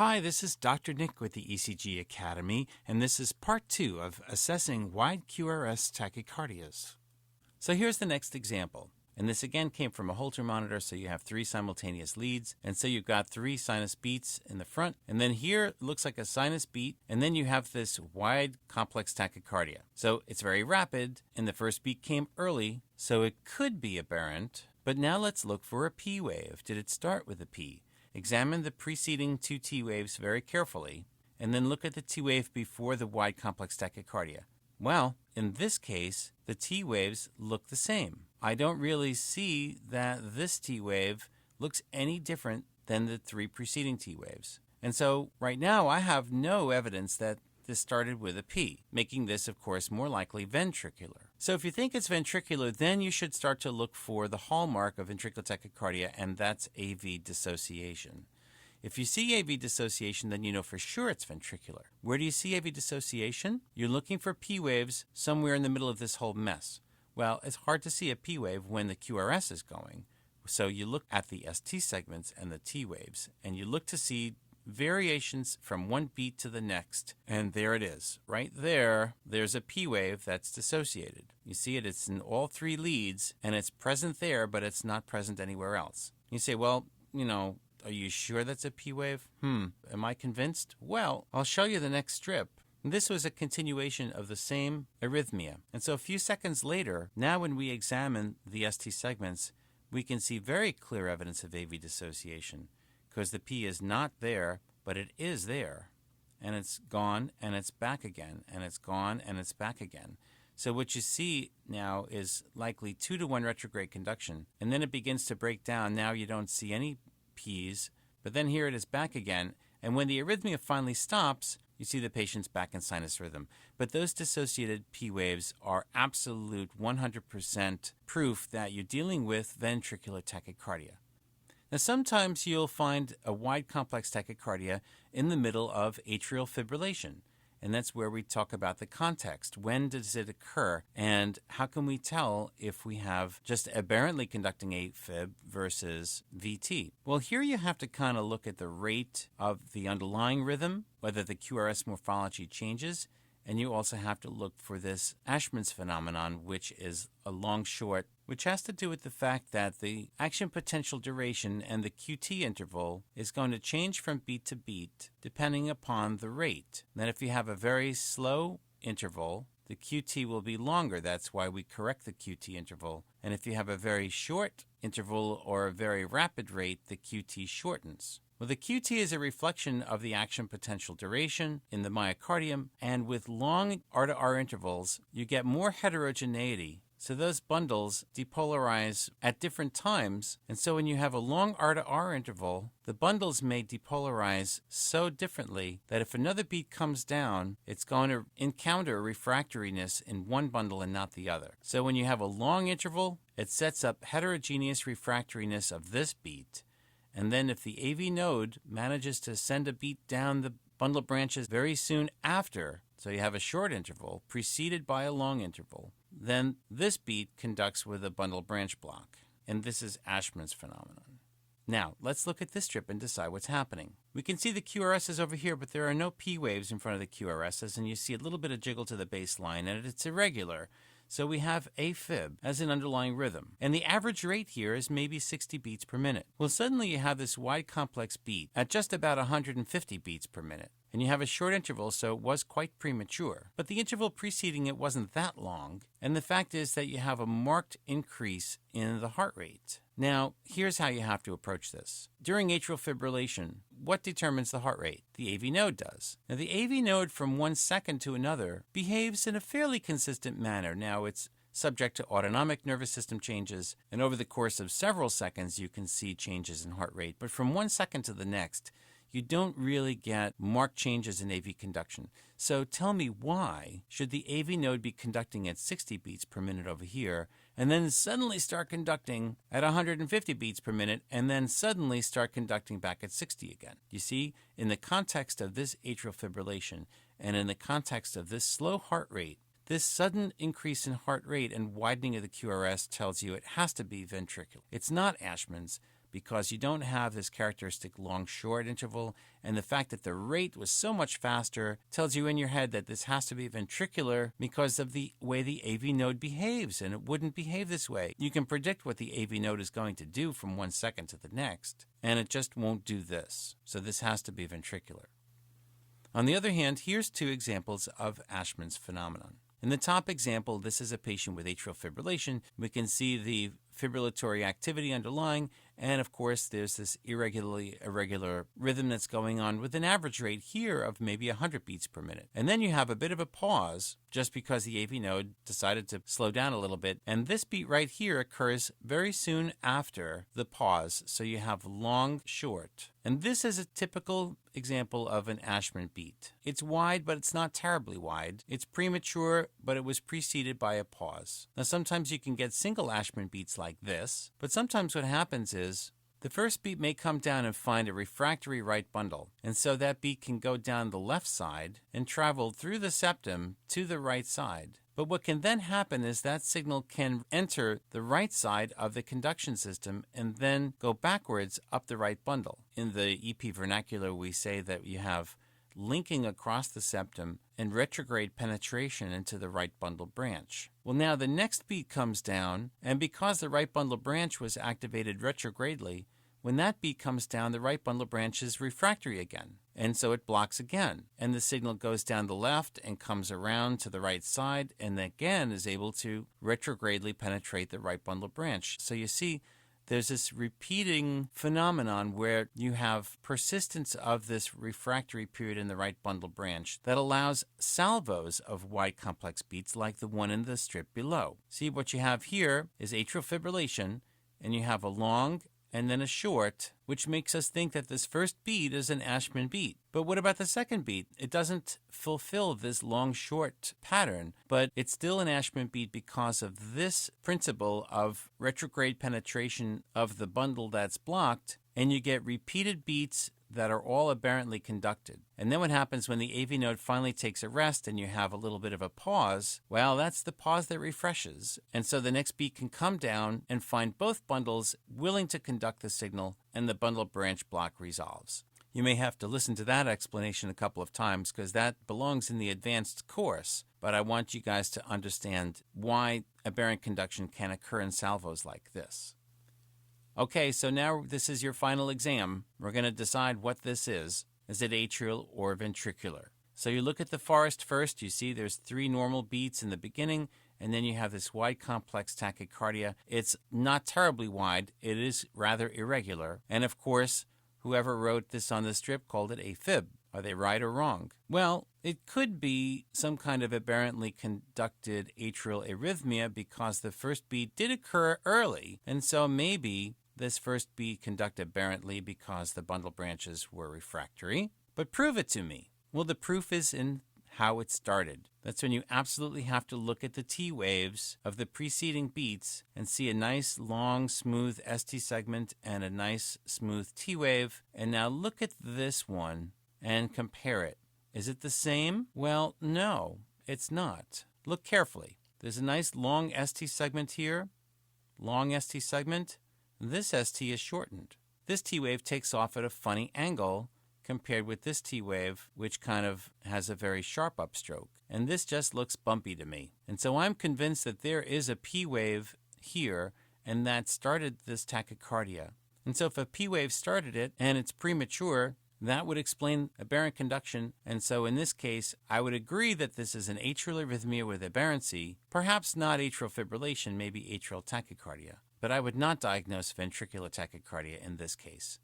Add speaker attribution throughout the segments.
Speaker 1: Hi, this is Dr. Nick with the ECG Academy, and this is part 2 of assessing wide QRS tachycardias. So here's the next example. And this again came from a Holter monitor, so you have 3 simultaneous leads. And so you've got 3 sinus beats in the front. And then here it looks like a sinus beat. And then you have this wide complex tachycardia. So it's very rapid, and the first beat came early, so it could be aberrant. But now let's look for a P wave. Did it start with a P? Examine the preceding 2 T waves very carefully, and then look at the T wave before the wide complex tachycardia. Well, in this case, the T waves look the same. I don't really see that this T wave looks any different than the 3 preceding T waves. And so right now I have no evidence that this started with a P, making this, of course, more likely ventricular. So if you think it's ventricular, then you should start to look for the hallmark of ventricular tachycardia, and that's AV dissociation. If you see AV dissociation, then you know for sure it's ventricular. Where do you see AV dissociation? You're looking for P waves somewhere in the middle of this whole mess. Well, it's hard to see a P wave when the QRS is going. So you look at the ST segments and the T waves, and you look to see variations from one beat to the next, and there it is. Right there, there's a P wave that's dissociated. You see it, it's in all 3 leads, and it's present there, but it's not present anywhere else. You say, well, are you sure that's a P wave? Am I convinced? Well, I'll show you the next strip. This was a continuation of the same arrhythmia. And so a few seconds later, now when we examine the ST segments, we can see very clear evidence of AV dissociation, because the P is not there, but it is there. And it's gone, and it's back again, and it's gone, and it's back again. So what you see now is likely 2-to-1 retrograde conduction, and then it begins to break down. Now you don't see any P's, but then here it is back again, and when the arrhythmia finally stops, you see the patient's back in sinus rhythm. But those dissociated P waves are absolute 100% proof that you're dealing with ventricular tachycardia. Now, sometimes you'll find a wide complex tachycardia in the middle of atrial fibrillation, and that's where we talk about the context. When does it occur, and how can we tell if we have just aberrantly conducting AFib versus VT? Well, here you have to kind of look at the rate of the underlying rhythm, whether the QRS morphology changes, and you also have to look for this Ashman's phenomenon, which is a long-short, which has to do with the fact that the action potential duration and the QT interval is going to change from beat to beat depending upon the rate. Then if you have a very slow interval, the QT will be longer. That's why we correct the QT interval. And if you have a very short interval or a very rapid rate, the QT shortens. Well, the QT is a reflection of the action potential duration in the myocardium, and with long R-to-R intervals, you get more heterogeneity. So those bundles depolarize at different times, and so when you have a long R-to-R interval, the bundles may depolarize so differently that if another beat comes down, it's going to encounter refractoriness in one bundle and not the other. So when you have a long interval, it sets up heterogeneous refractoriness of this beat. And then if the AV node manages to send a beat down the bundle branches very soon after, so you have a short interval preceded by a long interval, then this beat conducts with a bundle branch block. And this is Ashman's phenomenon. Now, let's look at this strip and decide what's happening. We can see the QRSs over here, but there are no P waves in front of the QRSs, and you see a little bit of jiggle to the baseline, and it's irregular. So we have AFib as an underlying rhythm. And the average rate here is maybe 60 beats per minute. Well, suddenly you have this wide complex beat at just about 150 beats per minute. And you have a short interval, so it was quite premature. But the interval preceding it wasn't that long. And the fact is that you have a marked increase in the heart rate. Now, here's how you have to approach this. During atrial fibrillation, what determines the heart rate? The AV node does. Now, the AV node from one second to another behaves in a fairly consistent manner. Now, it's subject to autonomic nervous system changes, and over the course of several seconds, you can see changes in heart rate. But from 1 second to the next, you don't really get marked changes in AV conduction. So tell me, why should the AV node be conducting at 60 beats per minute over here, and then suddenly start conducting at 150 beats per minute, and then suddenly start conducting back at 60 again? You see, in the context of this atrial fibrillation, and in the context of this slow heart rate, this sudden increase in heart rate and widening of the QRS tells you it has to be ventricular. It's not Ashman's, because you don't have this characteristic long-short interval, and the fact that the rate was so much faster tells you in your head that this has to be ventricular because of the way the AV node behaves, and it wouldn't behave this way. You can predict what the AV node is going to do from 1 second to the next, and it just won't do this. So this has to be ventricular. On the other hand, here's 2 examples of Ashman's phenomenon. In the top example, this is a patient with atrial fibrillation. We can see the fibrillatory activity underlying, and of course there's this irregular rhythm that's going on with an average rate here of maybe 100 beats per minute. And then you have a bit of a pause just because the AV node decided to slow down a little bit, and this beat right here occurs very soon after the pause, so you have long short. And this is a typical example of an Ashman beat. It's wide, but it's not terribly wide. It's premature, but it was preceded by a pause. Now sometimes you can get single Ashman beats like this, but sometimes what happens is the first beat may come down and find a refractory right bundle, and so that beat can go down the left side and travel through the septum to the right side. But what can then happen is that signal can enter the right side of the conduction system and then go backwards up the right bundle. In the EP vernacular, we say that you have linking across the septum and retrograde penetration into the right bundle branch. Well, now the next beat comes down, and because the right bundle branch was activated retrogradely, when that beat comes down, the right bundle branch is refractory again, and so it blocks again, and the signal goes down the left and comes around to the right side, and again is able to retrogradely penetrate the right bundle branch. So you see, there's this repeating phenomenon where you have persistence of this refractory period in the right bundle branch that allows salvos of wide complex beats like the one in the strip below. See, what you have here is atrial fibrillation, and you have a long and then a short, which makes us think that this first beat is an Ashman beat. But what about the second beat? It doesn't fulfill this long-short pattern, but it's still an Ashman beat because of this principle of retrograde penetration of the bundle that's blocked, and you get repeated beats that are all aberrantly conducted. And then what happens when the AV node finally takes a rest and you have a little bit of a pause? Well, that's the pause that refreshes. And so the next beat can come down and find both bundles willing to conduct the signal, and the bundle branch block resolves. You may have to listen to that explanation a couple of times because that belongs in the advanced course, but I want you guys to understand why aberrant conduction can occur in salvos like this. Okay, so now this is your final exam. We're going to decide what this is. Is it atrial or ventricular? So you look at the forest first. You see there's 3 normal beats in the beginning, and then you have this wide complex tachycardia. It's not terribly wide. It is rather irregular. And of course, whoever wrote this on the strip called it a fib. Are they right or wrong? Well, it could be some kind of aberrantly conducted atrial arrhythmia because the first beat did occur early, and so maybe this first beat conducted aberrantly because the bundle branches were refractory. But prove it to me. Well, the proof is in how it started. That's when you absolutely have to look at the T waves of the preceding beats and see a nice long smooth ST segment and a nice smooth T wave. And now look at this one and compare it. Is it the same? Well, no, it's not. Look carefully. There's a nice long ST segment here, long ST segment. This ST is shortened. This T wave takes off at a funny angle compared with this T wave, which kind of has a very sharp upstroke. And this just looks bumpy to me. And so I'm convinced that there is a P wave here, and that started this tachycardia. And so if a P wave started it and it's premature, that would explain aberrant conduction. And so in this case, I would agree that this is an atrial arrhythmia with aberrancy, perhaps not atrial fibrillation, maybe atrial tachycardia. But I would not diagnose ventricular tachycardia in this case.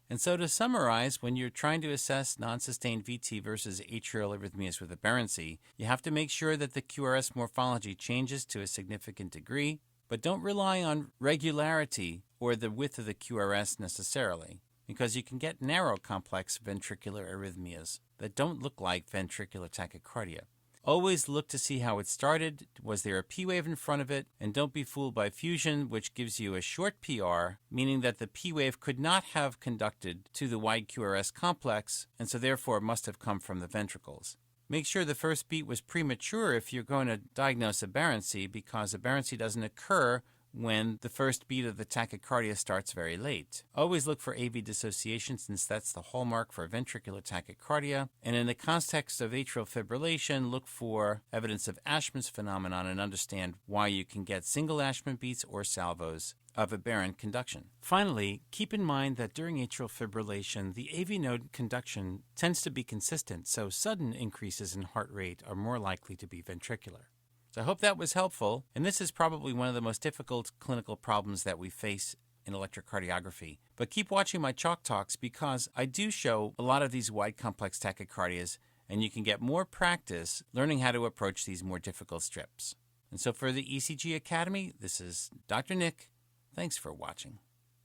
Speaker 1: And so to summarize, when you're trying to assess non-sustained VT versus atrial arrhythmias with aberrancy, you have to make sure that the QRS morphology changes to a significant degree, but don't rely on regularity or the width of the QRS necessarily, because you can get narrow complex ventricular arrhythmias that don't look like ventricular tachycardia. Always look to see how it started. Was there a P wave in front of it? And don't be fooled by fusion, which gives you a short PR, meaning that the P wave could not have conducted to the wide QRS complex, and so therefore it must have come from the ventricles. Make sure the first beat was premature if you're going to diagnose aberrancy, because aberrancy doesn't occur when the first beat of the tachycardia starts very late. Always look for AV dissociation since that's the hallmark for ventricular tachycardia. And in the context of atrial fibrillation, look for evidence of Ashman's phenomenon and understand why you can get single Ashman beats or salvos of aberrant conduction. Finally, keep in mind that during atrial fibrillation, the AV node conduction tends to be consistent, so sudden increases in heart rate are more likely to be ventricular. So I hope that was helpful, and this is probably one of the most difficult clinical problems that we face in electrocardiography. But keep watching my chalk talks because I do show a lot of these wide complex tachycardias, and you can get more practice learning how to approach these more difficult strips. And so for the ECG Academy, this is Dr. Nick. Thanks for watching.